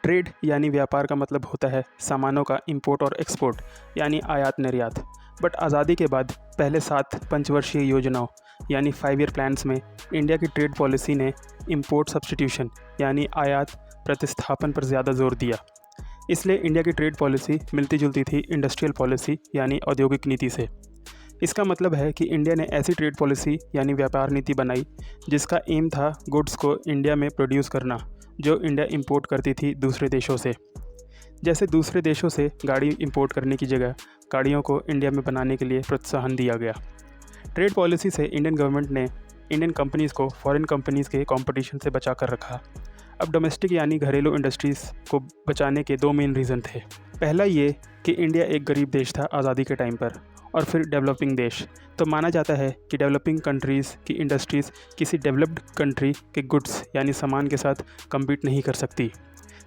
Trade यानी व्यापार का मतलब होता है सामानों का इंपोर्ट और एक्सपोर्ट यानी आयात निर्यात। बट आज़ादी के बाद पहले 7 पंचवर्षीय योजनाओं यानी 5 ईयर प्लान्स में इंडिया की ट्रेड पॉलिसी ने इंपोर्ट सब्स्टिट्यूशन यानी आयात प्रतिस्थापन पर ज़्यादा जोर दिया। इसलिए इंडिया की ट्रेड पॉलिसी मिलती जुलती थी इंडस्ट्रियल पॉलिसी यानी औद्योगिक नीति से। इसका मतलब है कि इंडिया ने ऐसी ट्रेड पॉलिसी यानी व्यापार नीति बनाई जिसका एम था गुड्स को इंडिया में प्रोड्यूस करना जो इंडिया इंपोर्ट करती थी दूसरे देशों से। जैसे दूसरे देशों से गाड़ी इंपोर्ट करने की जगह गाड़ियों को इंडिया में बनाने के लिए प्रोत्साहन दिया गया। ट्रेड पॉलिसी से इंडियन गवर्नमेंट ने इंडियन कंपनीज़ को फॉरेन कंपनीज़ के कंपटीशन से बचा कर रखा। अब डोमेस्टिक यानी घरेलू इंडस्ट्रीज़ को बचाने के 2 मेन रीज़न थे। पहला ये कि इंडिया एक गरीब देश था आज़ादी के टाइम पर, और फिर डेवलपिंग देश। तो माना जाता है कि डेवलपिंग कंट्रीज़ की इंडस्ट्रीज़ किसी डेवलप्ड कंट्री के गुड्स यानी सामान के साथ कम्पीट नहीं कर सकती।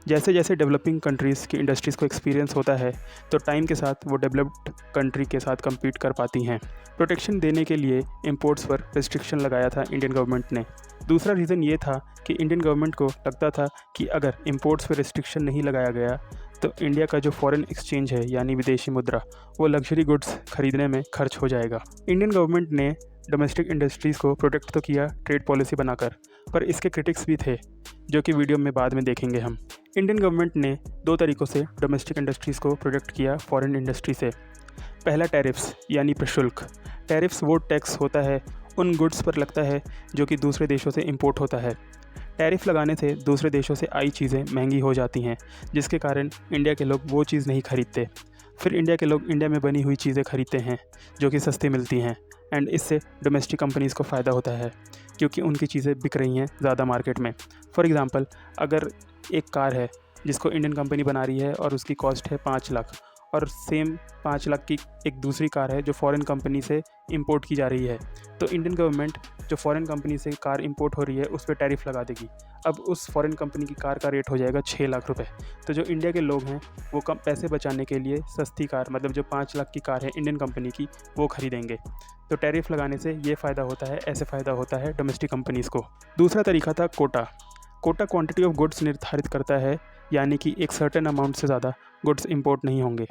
जैसे जैसे डेवलपिंग कंट्रीज़ की इंडस्ट्रीज़ को एक्सपीरियंस होता है तो टाइम के साथ वो डेवलप्ड कंट्री के साथ कम्पीट कर पाती हैं। प्रोटेक्शन देने के लिए इंपोर्ट्स पर रिस्ट्रिक्शन लगाया था इंडियन गवर्नमेंट ने। दूसरा रीज़न ये था कि इंडियन गवर्नमेंट को लगता था कि अगर इंपोर्ट्स पर रिस्ट्रिक्शन नहीं लगाया गया तो इंडिया का जो फॉरेन एक्सचेंज है यानी विदेशी मुद्रा वो लग्जरी गुड्स खरीदने में खर्च हो जाएगा। इंडियन गवर्नमेंट ने डोमेस्टिक इंडस्ट्रीज़ को प्रोटेक्ट तो किया ट्रेड पॉलिसी बनाकर, पर इसके क्रिटिक्स भी थे जो कि वीडियो में बाद में देखेंगे हम। इंडियन गवर्नमेंट ने 2 तरीक़ों से डोमेस्टिक इंडस्ट्रीज़ को प्रोटेक्ट किया फॉरेन इंडस्ट्री से। पहला टैरिफ्स यानी प्रशुल्क। टैरिफ्स वो टैक्स होता है उन गुड्स पर लगता है जो कि दूसरे देशों से इंपोर्ट होता है। टैरिफ लगाने से दूसरे देशों से आई चीज़ें महंगी हो जाती हैं जिसके कारण इंडिया के लोग वो चीज़ नहीं खरीदते। फिर इंडिया के लोग इंडिया में बनी हुई चीज़ें खरीदते हैं जो कि सस्ती मिलती हैं, एंड इससे डोमेस्टिक कंपनीज़ को फ़ायदा होता है क्योंकि उनकी चीज़ें बिक रही हैं ज़्यादा मार्केट में। फॉर एग्ज़ाम्पल, अगर एक कार है जिसको इंडियन कंपनी बना रही है और उसकी कॉस्ट है 5 लाख, और सेम 5 लाख की एक दूसरी कार है जो फॉरेन कंपनी से इंपोर्ट की जा रही है, तो इंडियन गवर्नमेंट जो फॉरेन कंपनी से कार इंपोर्ट हो रही है उस पर टैरिफ लगा देगी। अब उस फॉरेन कंपनी की कार का रेट हो जाएगा 6 लाख रुपए। तो जो इंडिया के लोग हैं वो कम पैसे बचाने के लिए सस्ती कार, मतलब जो 5 लाख की कार है इंडियन कंपनी की, वो खरीदेंगे। तो टैरिफ लगाने से ये फ़ायदा होता है, ऐसे फ़ायदा होता है डोमेस्टिक कंपनीज़ को। दूसरा तरीका था quota. Quota quantity of goods निर्धारित करता है, यानी कि एक सर्टेन अमाउंट से ज़्यादा गुड्स इंपोर्ट नहीं होंगे।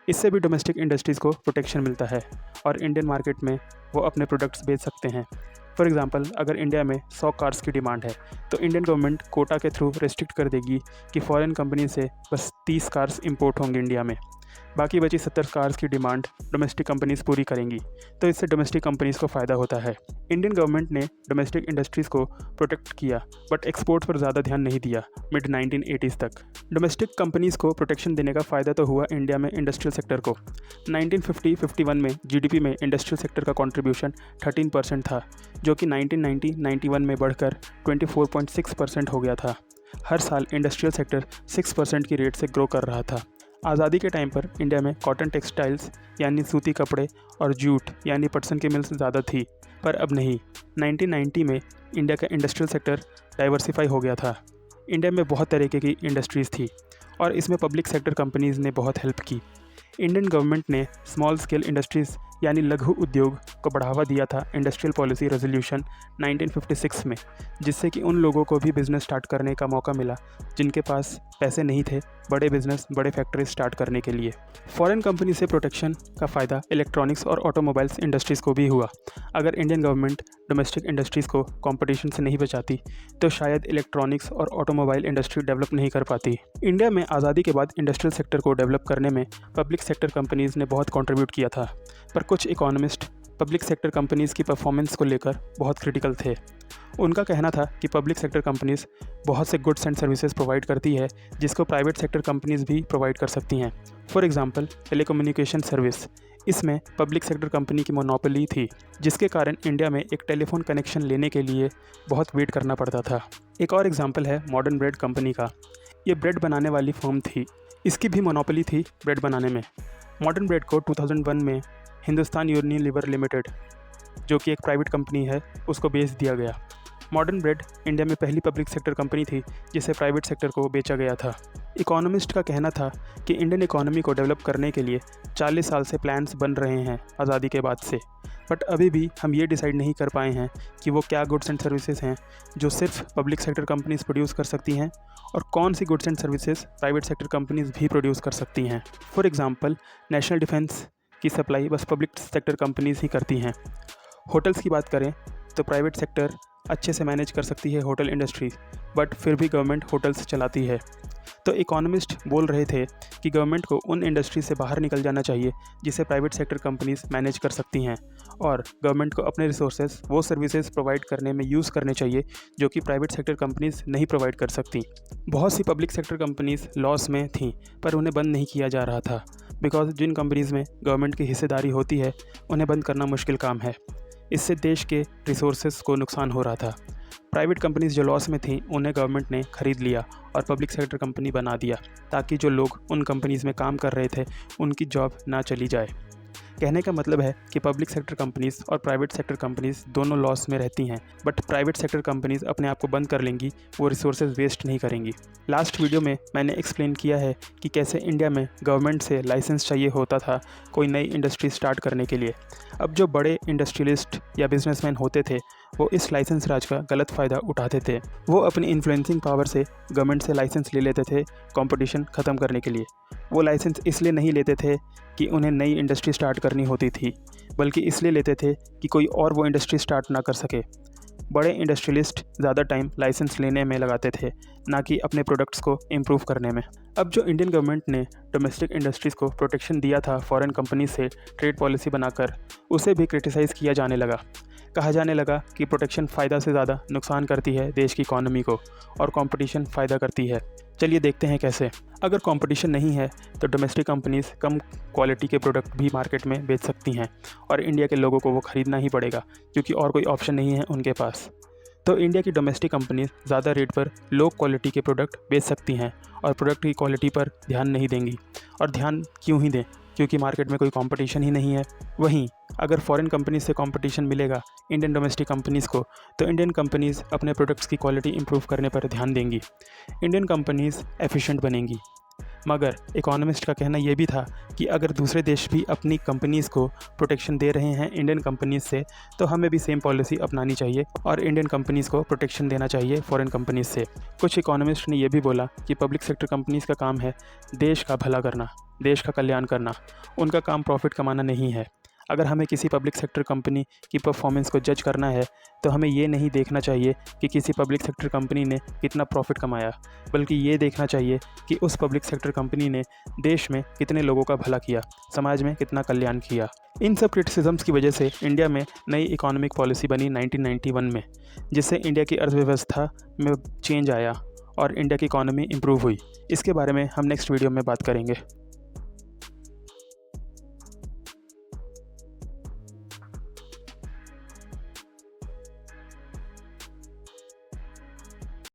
इससे भी डोमेस्टिक इंडस्ट्रीज़ को प्रोटेक्शन मिलता है और इंडियन मार्केट में वो अपने प्रोडक्ट्स बेच सकते हैं। फॉर एग्ज़ाम्पल, अगर इंडिया में 100 कार्स की डिमांड है तो इंडियन गवर्नमेंट कोटा के थ्रू रेस्ट्रिक्ट कर देगी कि फॉरेन कंपनी से बस 30 कार्स इंपोर्ट होंगे इंडिया में, बाकी बची 70 कार्स की डिमांड डोमेस्टिक कंपनीज़ पूरी करेंगी। तो इससे डोमेस्टिक कंपनीज़ को फ़ायदा होता है। इंडियन गवर्नमेंट ने डोमेस्टिक इंडस्ट्रीज़ को प्रोटेक्ट किया बट एक्सपोर्ट पर ज़्यादा ध्यान नहीं दिया मिड 1980s तक। डोमेस्टिक कंपनीज़ को प्रोटेक्शन देने का फ़ायदा तो हुआ इंडिया में इंडस्ट्रियल सेक्टर को। 1950-51 में जीडीपी में इंडस्ट्रियल सेक्टर का कंट्रीब्यूशन 13% था, जो कि 1990-91 में बढ़कर 24.6% हो गया था। हर साल इंडस्ट्रियल सेक्टर 6% की रेट से ग्रो कर रहा था। आज़ादी के टाइम पर इंडिया में कॉटन टेक्सटाइल्स यानी सूती कपड़े और जूट यानी पटसन की मिल्स ज़्यादा थी, पर अब नहीं। 1990 में इंडिया का इंडस्ट्रियल सेक्टर डाइवर्सिफाई हो गया था। इंडिया में बहुत तरीके की इंडस्ट्रीज़ थी और इसमें पब्लिक सेक्टर कंपनीज़ ने बहुत हेल्प की। इंडियन गवर्नमेंट ने स्मॉल स्केल इंडस्ट्रीज़ यानी लघु उद्योग को बढ़ावा दिया था इंडस्ट्रियल पॉलिसी रेजोल्यूशन 1956 में, जिससे कि उन लोगों को भी बिज़नेस स्टार्ट करने का मौका मिला जिनके पास पैसे नहीं थे बड़े बिज़नेस, बड़े फैक्ट्री स्टार्ट करने के लिए। फॉरेन कंपनी से प्रोटेक्शन का फ़ायदा इलेक्ट्रॉनिक्स और ऑटोमोबाइल्स इंडस्ट्रीज़ को भी हुआ। अगर इंडियन गवर्नमेंट डोमेस्टिक इंडस्ट्रीज़ को कंपटीशन से नहीं बचाती तो शायद इलेक्ट्रॉनिक्स और ऑटोमोबाइल इंडस्ट्री डेवलप नहीं कर पाती। इंडिया में आज़ादी के बाद इंडस्ट्रियल सेक्टर को डेवलप करने में पब्लिक सेक्टर कंपनीज़ ने बहुत कंट्रीब्यूट किया था, पर कुछ इकोनॉमिस्ट पब्लिक सेक्टर कंपनीज़ की परफॉर्मेंस को लेकर बहुत क्रिटिकल थे। उनका कहना था कि पब्लिक सेक्टर कंपनीज़ बहुत से गुड्स एंड सर्विसेज प्रोवाइड करती है जिसको प्राइवेट सेक्टर कंपनीज़ भी प्रोवाइड कर सकती हैं। फॉर एग्ज़ाम्पल, टेलीकम्युनिकेशन सर्विस, इसमें पब्लिक सेक्टर कंपनी की मोनोपोली थी, जिसके कारण इंडिया में एक टेलीफोन कनेक्शन लेने के लिए बहुत वेट करना पड़ता था। एक और एग्ज़ाम्पल है मॉडर्न ब्रेड कंपनी का। ये ब्रेड बनाने वाली फर्म थी, इसकी भी मोनोपोली थी ब्रेड बनाने में। मॉडर्न ब्रेड को 2001 में हिंदुस्तान यूनिलीवर लिमिटेड, जो कि एक प्राइवेट कंपनी है, उसको बेच दिया गया। मॉडर्न ब्रेड इंडिया में पहली पब्लिक सेक्टर कंपनी थी जिसे प्राइवेट सेक्टर को बेचा गया था। इकोनॉमिस्ट का कहना था कि इंडियन इकोनॉमी को डेवलप करने के लिए 40 साल से प्लान्स बन रहे हैं आज़ादी के बाद से, बट अभी भी हम ये डिसाइड नहीं कर पाए हैं कि वो क्या गुड्स एंड सर्विसेज हैं जो सिर्फ पब्लिक सेक्टर कंपनीज प्रोड्यूस कर सकती हैं और कौन सी goods and services private sector companies भी प्रोड्यूस कर सकती हैं। फॉर एग्जांपल, नेशनल डिफेंस की सप्लाई बस पब्लिक सेक्टर कंपनीज ही करती हैं। होटल्स की बात करें तो प्राइवेट सेक्टर अच्छे से मैनेज कर सकती है होटल इंडस्ट्री, बट फिर भी गवर्नमेंट होटल्स चलाती है। तो इकोनॉमिस्ट बोल रहे थे कि गवर्नमेंट को उन इंडस्ट्री से बाहर निकल जाना चाहिए जिसे प्राइवेट सेक्टर कंपनीज मैनेज कर सकती हैं, और गवर्नमेंट को अपने रिसोर्सेज वो सर्विसेज प्रोवाइड करने में यूज़ करने चाहिए जो कि प्राइवेट सेक्टर कंपनीज नहीं प्रोवाइड कर सकती। बहुत सी पब्लिक सेक्टर कंपनीज लॉस में थीं, पर उन्हें बंद नहीं किया जा रहा था, बिकॉज जिन कंपनीज़ में गवर्नमेंट की हिस्सेदारी होती है उन्हें बंद करना मुश्किल काम है। इससे देश के रिसोर्सेज को नुकसान हो रहा था। प्राइवेट कंपनीज जो लॉस में थी उन्हें गवर्नमेंट ने ख़रीद लिया और पब्लिक सेक्टर कंपनी बना दिया, ताकि जो लोग उन कंपनीज़ में काम कर रहे थे उनकी जॉब ना चली जाए। कहने का मतलब है कि पब्लिक सेक्टर कंपनीज़ और प्राइवेट सेक्टर कंपनीज़ दोनों लॉस में रहती हैं, बट प्राइवेट सेक्टर कंपनीज़ अपने आप को बंद कर लेंगी, वो रिसोर्सेज वेस्ट नहीं करेंगी। लास्ट वीडियो में मैंने एक्सप्लेन किया है कि कैसे इंडिया में गवर्नमेंट से लाइसेंस चाहिए होता था कोई नई इंडस्ट्री स्टार्ट करने के लिए। अब जो बड़े इंडस्ट्रियलिस्ट या बिजनेसमैन होते थे वो इस लाइसेंस राज का गलत फ़ायदा उठाते थे। वो अपनी इन्फ्लुएंसिंग पावर से गवर्नमेंट से लाइसेंस ले लेते थे कंपटीशन ख़त्म करने के लिए। वो लाइसेंस इसलिए नहीं लेते थे कि उन्हें नई इंडस्ट्री स्टार्ट करनी होती थी, बल्कि इसलिए लेते थे कि कोई और वो इंडस्ट्री स्टार्ट ना कर सके। बड़े इंडस्ट्रियलिस्ट ज़्यादा टाइम लाइसेंस लेने में लगाते थे, ना कि अपने प्रोडक्ट्स को इम्प्रूव करने में। अब जो इंडियन गवर्नमेंट ने डोमेस्टिक इंडस्ट्रीज़ को प्रोटेक्शन दिया था फॉरेन कंपनीज से ट्रेड पॉलिसी बनाकर, उसे भी क्रिटिसाइज़ किया जाने लगा। कहा जाने लगा कि प्रोटेक्शन फ़ायदा से ज़्यादा नुकसान करती है देश की इकॉनमी को, और कंपटीशन फ़ायदा करती है। चलिए देखते हैं कैसे। अगर कंपटीशन नहीं है तो डोमेस्टिक कंपनीज़ कम क्वालिटी के प्रोडक्ट भी मार्केट में बेच सकती हैं, और इंडिया के लोगों को वो ख़रीदना ही पड़ेगा क्योंकि और कोई ऑप्शन नहीं है उनके पास। तो इंडिया की डोमेस्टिक कंपनीज ज़्यादा रेट पर लो क्वालिटी के प्रोडक्ट बेच सकती हैं और प्रोडक्ट की क्वालिटी पर ध्यान नहीं देंगी। और ध्यान क्यों ही दें, क्योंकि मार्केट में कोई कंपटीशन ही नहीं है। वहीं अगर फॉरेन कंपनीज से कंपटीशन मिलेगा इंडियन डोमेस्टिक कंपनीज़ को, तो इंडियन कंपनीज़ अपने प्रोडक्ट्स की क्वालिटी इंप्रूव करने पर ध्यान देंगी, इंडियन कंपनीज़ एफिशिएंट बनेंगी। मगर इकोनॉमिस्ट का कहना यह भी था कि अगर दूसरे देश भी अपनी कंपनीज़ को प्रोटेक्शन दे रहे हैं इंडियन कंपनीज़ से, तो हमें भी सेम पॉलिसी अपनानी चाहिए और इंडियन कंपनीज़ को प्रोटेक्शन देना चाहिए फॉरेन कंपनीज़ से। कुछ इकोनॉमिस्ट ने यह भी बोला कि पब्लिक सेक्टर कंपनीज़ का काम है देश का भला करना, देश का कल्याण करना, उनका काम प्रॉफिट कमाना नहीं है। अगर हमें किसी पब्लिक सेक्टर कंपनी की परफॉर्मेंस को जज करना है तो हमें ये नहीं देखना चाहिए कि किसी पब्लिक सेक्टर कंपनी ने कितना प्रॉफिट कमाया, बल्कि ये देखना चाहिए कि उस पब्लिक सेक्टर कंपनी ने देश में कितने लोगों का भला किया, समाज में कितना कल्याण किया। इन सब क्रिटिसिज्म्स की वजह से इंडिया में नई इकोनॉमिक पॉलिसी बनी 1991 में, जिससे इंडिया की अर्थव्यवस्था में चेंज आया और इंडिया की इकॉनमी इम्प्रूव हुई। इसके बारे में हम नेक्स्ट वीडियो में बात करेंगे।